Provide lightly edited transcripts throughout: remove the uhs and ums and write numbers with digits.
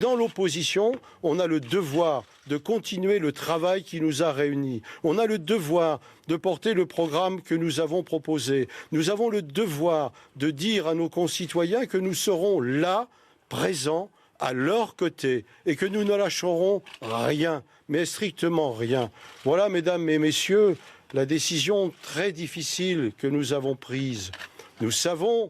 Dans l'opposition, on a le devoir de continuer le travail qui nous a réunis. On a le devoir de porter le programme que nous avons proposé. Nous avons le devoir de dire à nos concitoyens que nous serons là, présents, à leur côté, et que nous ne lâcherons rien, mais strictement rien. Voilà, mesdames et messieurs, la décision très difficile que nous avons prise. Nous savons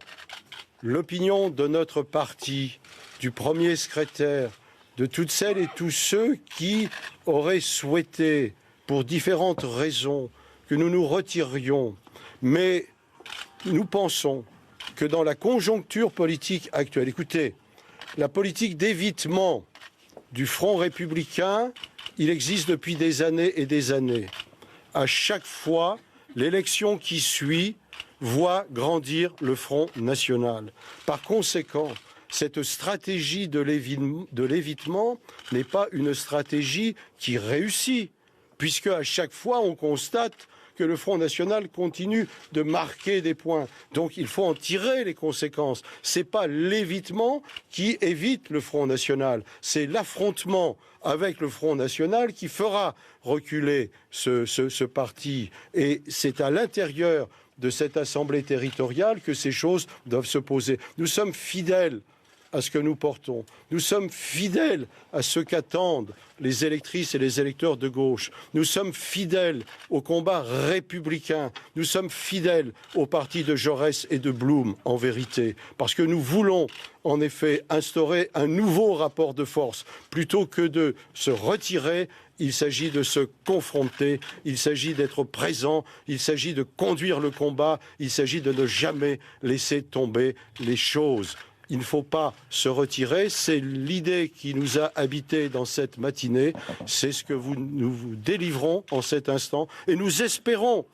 l'opinion de notre parti, du premier secrétaire, de toutes celles et tous ceux qui auraient souhaité, pour différentes raisons, que nous nous retirions. Mais nous pensons que dans la conjoncture politique actuelle, écoutez, la politique d'évitement du Front républicain, il existe depuis des années et des années. À chaque fois, l'élection qui suit voit grandir le Front national. Par conséquent, cette stratégie de l'évitement n'est pas une stratégie qui réussit, puisque à chaque fois on constate que le Front national continue de marquer des points. Donc il faut en tirer les conséquences. Ce n'est pas l'évitement qui évite le Front national, c'est l'affrontement avec le Front national qui fera reculer ce parti. Et c'est à l'intérieur de cette assemblée territoriale que ces choses doivent se poser. Nous sommes fidèles à ce que nous portons. Nous sommes fidèles à ce qu'attendent les électrices et les électeurs de gauche. Nous sommes fidèles au combat républicain. Nous sommes fidèles au parti de Jaurès et de Blum, en vérité. Parce que nous voulons, en effet, instaurer un nouveau rapport de force. Plutôt que de se retirer, il s'agit de se confronter, il s'agit d'être présent, il s'agit de conduire le combat, il s'agit de ne jamais laisser tomber les choses. Il ne faut pas se retirer, c'est l'idée qui nous a habités dans cette matinée, c'est ce que nous vous délivrons en cet instant et nous espérons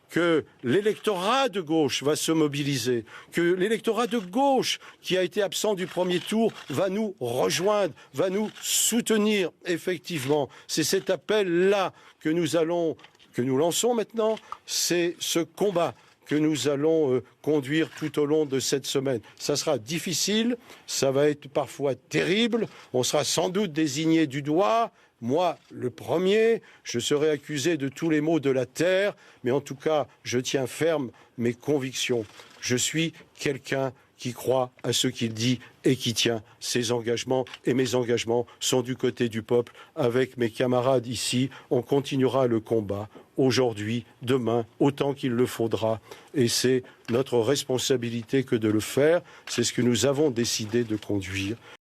que l'électorat de gauche va se mobiliser, que l'électorat de gauche qui a été absent du premier tour va nous rejoindre, va nous soutenir effectivement. C'est cet appel-là que nous lançons maintenant, c'est ce combat que nous allons conduire tout au long de cette semaine. Ça sera difficile, ça va être parfois terrible, on sera sans doute désigné du doigt, moi le premier, je serai accusé de tous les maux de la terre, mais en tout cas, je tiens ferme mes convictions. Je suis quelqu'un qui croit à ce qu'il dit et qui tient ses engagements. Et mes engagements sont du côté du peuple. Avec mes camarades ici, on continuera le combat aujourd'hui, demain, autant qu'il le faudra. Et c'est notre responsabilité que de le faire. C'est ce que nous avons décidé de conduire.